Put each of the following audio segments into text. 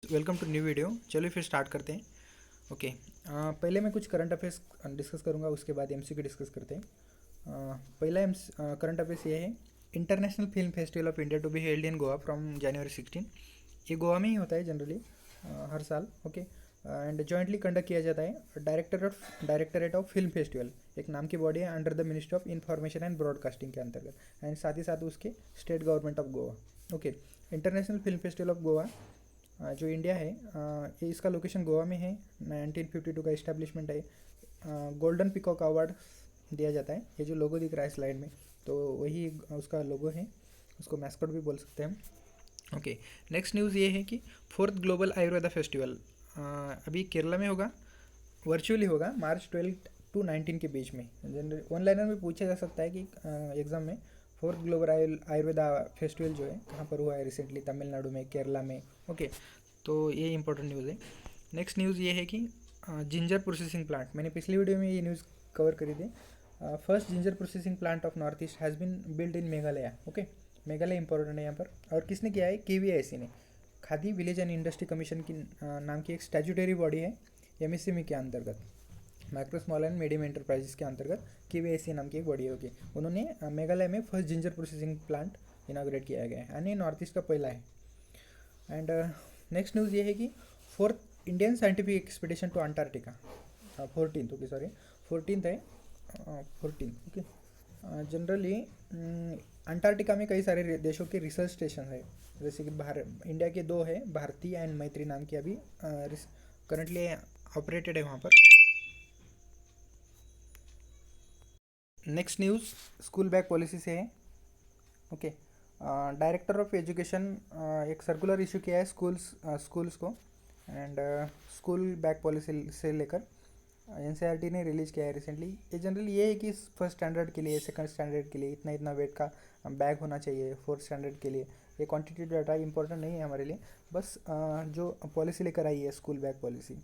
Welcome to new video. चलिए फिर start करते हैं। ओके। पहले मैं कुछ करंट अफेयर्स डिस्कस करूंगा, उसके बाद एमसीक्यू डिस्कस करते हैं। पहला करंट अफेयर्स ये है, International Film Festival of India to be held in Goa from January 16। ये गोवा में ही होता है जनरली, हर साल। ओके। एंड जॉइंटली कंडक्ट किया जाता है डायरेक्टरेट ऑफ फिल्म फेस्टिवल, एक नाम की बॉडी है under the ministry of information and broadcasting के अंतर्गत, एंड साथ ही साथ उसके state government of Goa. Okay. International Film Festival of Goa जो इंडिया है, ये इसका लोकेशन गोवा में है। 1952 का इस्टेब्लिशमेंट है। गोल्डन पिकॉक अवार्ड दिया जाता है। ये जो लोगो दिख रहा है स्लाइड में, तो वही उसका लोगो है, उसको मैस्कॉट भी बोल सकते हैं हम। ओके। नेक्स्ट न्यूज़ ये है कि फोर्थ ग्लोबल आयुर्वेदा फेस्टिवल अभी केरला में होगा, वर्चुअली होगा, मार्च 12 टू 19 के बीच में। जनरली ऑनलाइनर में पूछा जा सकता है कि एग्ज़ाम में फोर्थ ग्लोबल आयुर्वेदा फेस्टिवल जो है कहाँ पर हुआ है रिसेंटली, तमिलनाडु में, केरला में। ओके। तो ये इंपॉर्टेंट न्यूज़ है। नेक्स्ट न्यूज़ ये है कि जिंजर प्रोसेसिंग प्लांट, मैंने पिछली वीडियो में ये न्यूज़ कवर करी थी। First ginger processing plant of North East has been build in Meghalaya. Okay. Meghalaya important है यहाँ पर। और किसने किया है? केवीआईसी ने, Khadi village and industry commission की नाम की एक स्टैट्यूटरी बॉडी है एमएसएमई के अंतर्गत, micro small and medium enterprises के अंतर्गत केवीआईसी नाम की एक बॉडी होगी। उन्होंने मेघालय में first ginger processing plant inaugurate किया गया है, यानी नॉर्थ ईस्ट का पहला है। एंड नेक्स्ट न्यूज़ ये है कि fourth Indian scientific expedition to Antarctica, 14th, okay sorry, 14th है, 14। ओके। जनरली अंटार्कटिका में कई सारे देशों के रिसर्च स्टेशन है, जैसे कि इंडिया के दो है, भारती एंड मैत्री नाम की, अभी करंटली ऑपरेटेड है वहाँ पर। Next news school bag policy से है। ओके। डायरेक्टर ऑफ एजुकेशन एक सर्कुलर इशू किया है स्कूल्स को, एंड स्कूल बैग पॉलिसी से लेकर एनसीईआरटी ने रिलीज़ किया है रिसेंटली। ये जनरली ये है कि फर्स्ट स्टैंडर्ड के लिए, सेकंड स्टैंडर्ड के लिए इतना इतना वेट का बैग होना चाहिए, फोर्थ स्टैंडर्ड के लिए। ये क्वांटिटी डाटा इंपॉर्टेंट नहीं है हमारे लिए, बस जो पॉलिसी लेकर आई है स्कूल बैग पॉलिसी,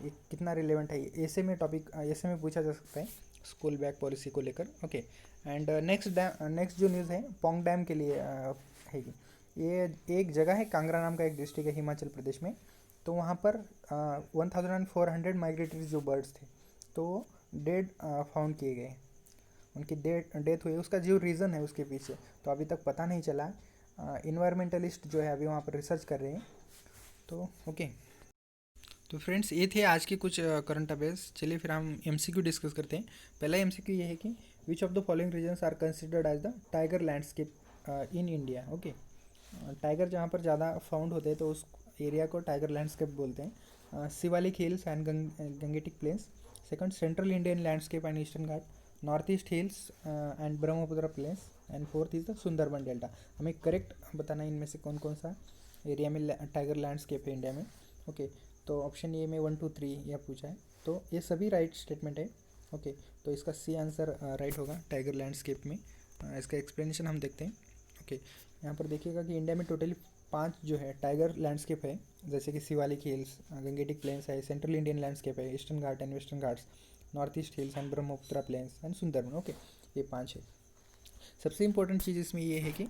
ये कितना रिलेवेंट है, ऐसे में टॉपिक ऐसे में पूछा जा सकता है स्कूल बैग पॉलिसी को लेकर। ओके। एंड नेक्स्ट जो न्यूज़ है पोंग डैम के लिए है। ये एक जगह है, कांगड़ा नाम का एक डिस्ट्रिक्ट है हिमाचल प्रदेश में। तो वहाँ पर 1400 माइग्रेटरी जो बर्ड्स थे, तो डेड फाउंड किए गए, उनकी डेथ हुई। उसका जो रीज़न है उसके पीछे तो अभी तक पता नहीं चला। इन्वायरमेंटलिस्ट जो है अभी वहाँ पर रिसर्च कर रहे हैं। तो ओके। तो फ्रेंड्स, ये थे आज के कुछ करंट अफेयर्स। चलिए फिर हम एमसीक्यू डिस्कस करते हैं। पहला एमसीक्यू ये है कि which of the following regions are considered as the tiger landscape in India. Okay. Tiger जहाँ पर ज़्यादा फाउंड होते हैं तो उस एरिया को टाइगर लैंडस्केप बोलते हैं। Shivalik hills and Gangetic plains, second central Indian landscape and eastern Ghat, north east hills and Brahmaputra plains, and fourth is the Sundarban delta. हमें करेक्ट बताना है इनमें से कौन कौन सा एरिया में टाइगर लैंडस्केप है इंडिया में। ओके। तो ऑप्शन ए में 1 2 3 यह पूछा है, तो ये सभी राइट स्टेटमेंट है। ओके। तो इसका सी आंसर राइट होगा टाइगर लैंडस्केप में। इसका एक्सप्लेनेशन हम देखते हैं। ओके। यहाँ पर देखिएगा कि इंडिया में टोटली 5 जो है टाइगर लैंडस्केप है, जैसे कि शिवालिक हिल्स, गंगेटिक प्लेन्स है, सेंट्रल इंडियन लैंडस्केप है, eastern Ghat and western Ghats, north east hills and Brahmaputra plains and Sundarban. Okay. ये 5 है। सबसे इंपॉर्टेंट चीज़ इसमें ये है कि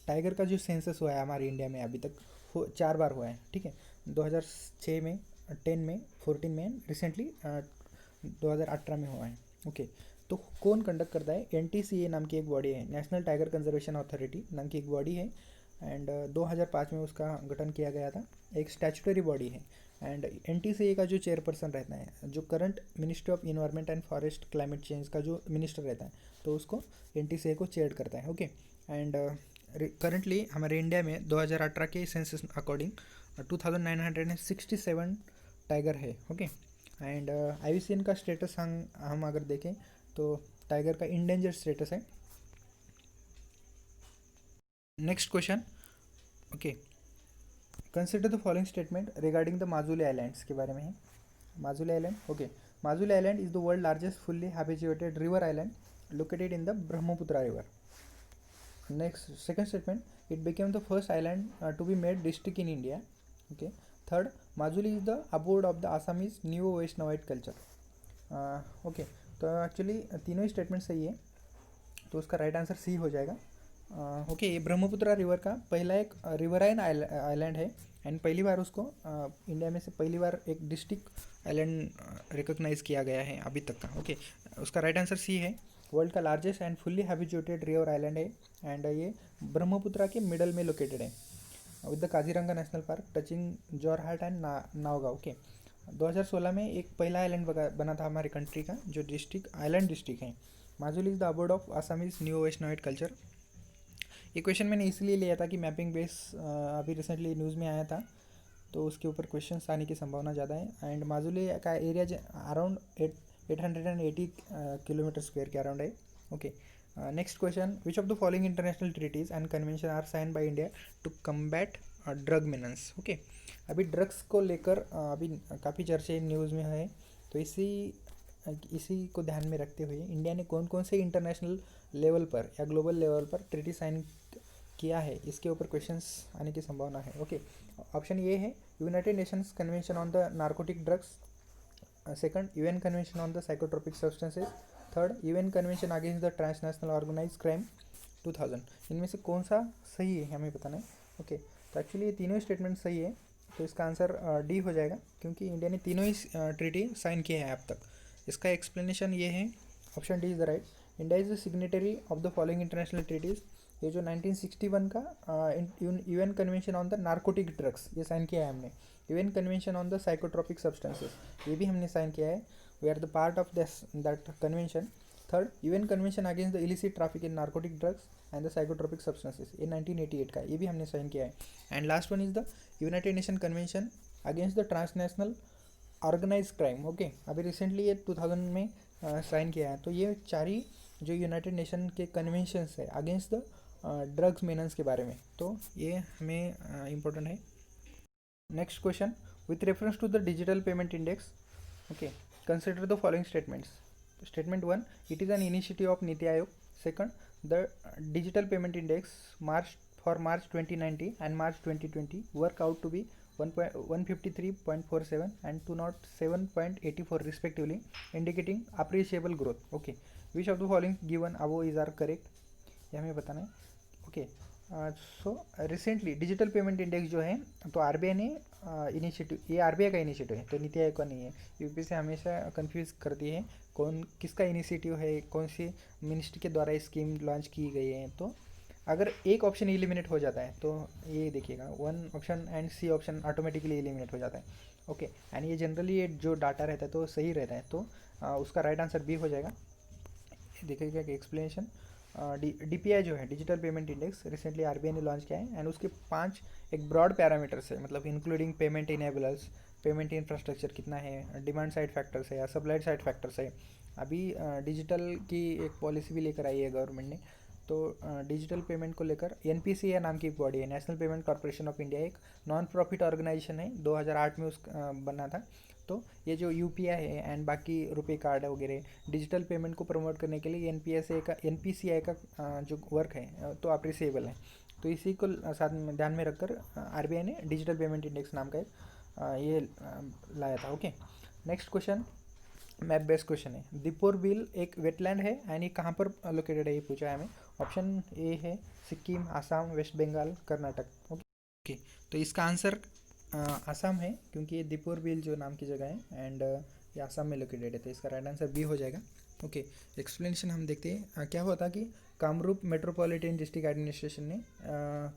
टाइगर का जो सेंसस हुआ है हमारे इंडिया में अभी तक 4 बार हुआ है। ठीक है। 2006 में, 10 में, 14 में, रिसेंटली 2018 में हुआ है। ओके। तो कौन कंडक्ट करता है? एनटीसीए नाम की एक बॉडी है, नेशनल टाइगर कंजर्वेशन अथॉरिटी नाम की एक बॉडी है, एंड 2005 में उसका गठन किया गया था। एक स्टैचुटरी बॉडी है, एंड एनटीसीए का जो चेयरपर्सन रहता है, जो current ministry of environment and forest climate change का जो मिनिस्टर रहता है, तो उसको एनटीसीए को चेयर करता है। ओके। एंड करंटली हमारे इंडिया में 2018 के सेंसस अकॉर्डिंग 2967 टाइगर है। ओके। एंड आईयूसीएन का स्टेटस हम अगर देखें तो टाइगर का इंडेंजर स्टेटस है। Next question. Okay. Consider the following statement regarding the Majuli islands के बारे में है। Majuli island, okay. Majuli island is the world largest fully habitated river island located in the Brahmaputra river. Next, second statement, it became the first island to be made district in India. Okay. Third, Majuli is the abode of the Assamese Neo Vaishnavite culture. Okay. तो actually तीनों ही statement सही है, तो उसका right answer C हो जाएगा। Okay, ये Brahmaputra river का पहला एक रिवराइन आइलैंड है, एंड पहली बार उसको इंडिया में से पहली बार एक डिस्ट्रिक्ट आइलैंड रिकॉग्नाइज किया गया है अभी तक का। ओके, उसका राइट आंसर सी है। वर्ल्ड का largest and fully habitated river island है, एंड ये ब्रह्मपुत्र के मिडल में लोकेटेड है with the Kaziranga national park touching Jorhat and Nagaon. Okay, 2016 में एक पहला आइलैंड बना था हमारे कंट्री का, जो डिस्ट्रिक्ट आइलैंड डिस्ट्रिक्ट है। Majuli is the abode of Assamese new Vaishnavite culture. ये क्वेश्चन मैंने इसलिए लिया था कि मैपिंग बेस अभी रिसेंटली न्यूज़ में आया था, तो उसके ऊपर क्वेश्चंस आने की संभावना ज़्यादा है। एंड माजुली का एरिया अराउंड 880 किलोमीटर स्क्वायर के अराउंड है। Okay, next question, which of the following international treaties and convention are sign by India to combat drug menace. Okay, अभी ड्रग्स को लेकर अभी काफ़ी चर्चे न्यूज़ में है, तो इसी को ध्यान में रखते हुए इंडिया ने कौन कौन से इंटरनेशनल लेवल पर या ग्लोबल लेवल पर ट्रीटी साइन किया है, इसके ऊपर क्वेश्चंस आने की संभावना है। ओके, ऑप्शन ए है United Nations convention on the narcotic drugs, second UN convention on the psychotropic substances, third UN convention against the transnational organize crime 2000। इनमें से कौन सा सही है हमें बताना है। ओके, तो एक्चुअली ये तीनों स्टेटमेंट सही है, तो इसका आंसर डी हो जाएगा, क्योंकि इंडिया ने तीनों ही ट्रीटी साइन किए हैं अब तक। इसका एक्सप्लेनेशन ये है, option D is the right. India is the signatory of the following international treaties. ये जो 1961 का UN convention on the narcotic drugs ये साइन किया है हमने, UN convention on the psychotropic substances ये भी हमने साइन किया है, we are the part of this that convention. Third, UN convention against the illicit traffic in narcotic drugs and the psychotropic substances ये 1988 का, ये भी हमने साइन किया है। And last one is the United Nation convention against the transnational organize crime. Okay, अभी recently ये 2000 में साइन किया है। तो ये चार ही जो यूनाइटेड नेशन के कन्वेंशंस है अगेंस्ट द ड्रग्स मेनेंस के बारे में, तो ये हमें इम्पोर्टेंट है। Next question, with reference to the digital payment index, okay, consider the following statements. Statement one, it is an initiative of NITI Aayog. Second, the digital payment index March 2019 and March 2020 work out to be 153.47 and 207.84 respectively, indicating appreciable growth. Okay, which of the following given above is are correct, ये हमें बताना है। Okay, so recently digital payment index जो है, तो RBI ने initiative, ये RBI का इनिशिएटिव है, तो नीति आयोग का नहीं है। यूपीएससी हमेशा कंफ्यूज करती है कौन किसका इनिशिएटिव है, कौन सी मिनिस्ट्री के द्वारा स्कीम लॉन्च की गई है। तो अगर एक ऑप्शन एलिमिनेट हो जाता है तो ये देखिएगा, one option and C option automatically eliminate हो जाता है। ओके, एंड ये जनरली ये जो डाटा रहता है तो सही रहता है, तो उसका राइट आंसर बी हो जाएगा। देखिएगा कि एक्सप्लेनेशन, डीपीआई जो है digital payment index recently RBI ने लॉन्च किया है, एंड उसके 5 एक ब्रॉड पैरामीटर्स है, मतलब including payment enablers, payment infrastructure कितना है, डिमांड साइड फैक्टर्स है या सप्लाई साइड फैक्टर्स है। अभी डिजिटल की एक पॉलिसी भी लेकर आई है गवर्नमेंट ने, तो डिजिटल पेमेंट को लेकर एनपीसीआई नाम की एक बॉडी है, national payment corporation of India, एक नॉन प्रॉफिट ऑर्गेनाइजेशन है, 2008 में बना था। तो ये जो यूपीआई है एंड बाकी रुपए कार्ड वगैरह डिजिटल पेमेंट को प्रमोट करने के लिए एनपीसीआई का जो वर्क है तो अप्रिसिएबल है। तो इसी को साथ में ध्यान में रखकर आरबीआई ने डिजिटल पेमेंट इंडेक्स नाम का एक ये लाया था। Okay, next question map based question है। दीपोर बिल एक वेटलैंड है एंड ये कहाँ पर लोकेटेड है, ये पूछा है हमें। ऑप्शन ए है सिक्किम, आसाम, वेस्ट बंगाल, कर्नाटक। ओके, तो इसका आंसर आसाम है, क्योंकि ये दीपोर बिल जो नाम की जगह है एंड ये आसाम में लोकेटेड है, तो इसका राइट आंसर बी हो जाएगा। ओके, एक्सप्लेनेशन हम देखते हैं। क्या हुआ था कि कामरूप मेट्रोपॉलिटन डिस्ट्रिक्ट एडमिनिस्ट्रेशन ने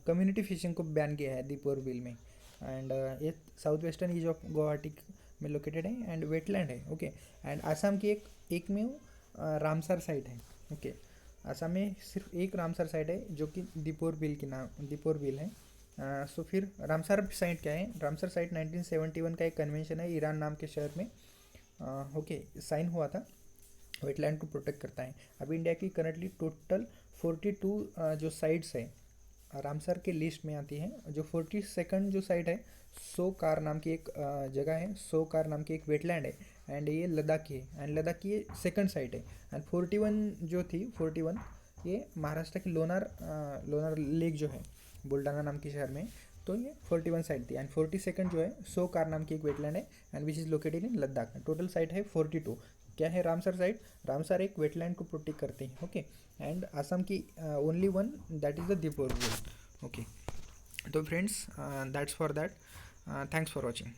कम्युनिटी फिशिंग को बैन किया है दीपोर बिल में, एंड ये south western edge of Guwahati में लोकेटेड है एंड वेटलैंड है। ओके, एंड आसाम की एक में रामसर साइट है। ओके, आसाम में सिर्फ एक रामसर साइट है जो कि दीपोर बिल है। सो फिर रामसर साइट क्या है, रामसर साइट 1971 का एक कन्वेंशन है, ईरान नाम के शहर में ओके साइन हुआ था, वेटलैंड को प्रोटेक्ट करता है। अभी इंडिया की करंटली टोटल 42 जो साइट्स है रामसर के लिस्ट में आती है। जो 42nd जो साइट है सोकार नाम की एक जगह है, सोकार नाम की एक वेटलैंड है एंड ये लद्दाख की है, एंड लद्दाख की ये सेकंड साइट है। एंड 41 जो थी 41 ये महाराष्ट्र की लोनार लेक जो है बुल्डाना नाम के शहर में, तो ये 41 साइट थी। एंड 42nd जो है सोकार नाम की एक वेटलैंड है and which is located in Ladakh. Total site है 42। क्या है रामसर साइट? रामसर एक वेटलैंड को प्रोटेक्ट करते हैं, ओके। एंड असम की only one that is the Deepor zone, okay. तो friends that's for that, thanks for watching.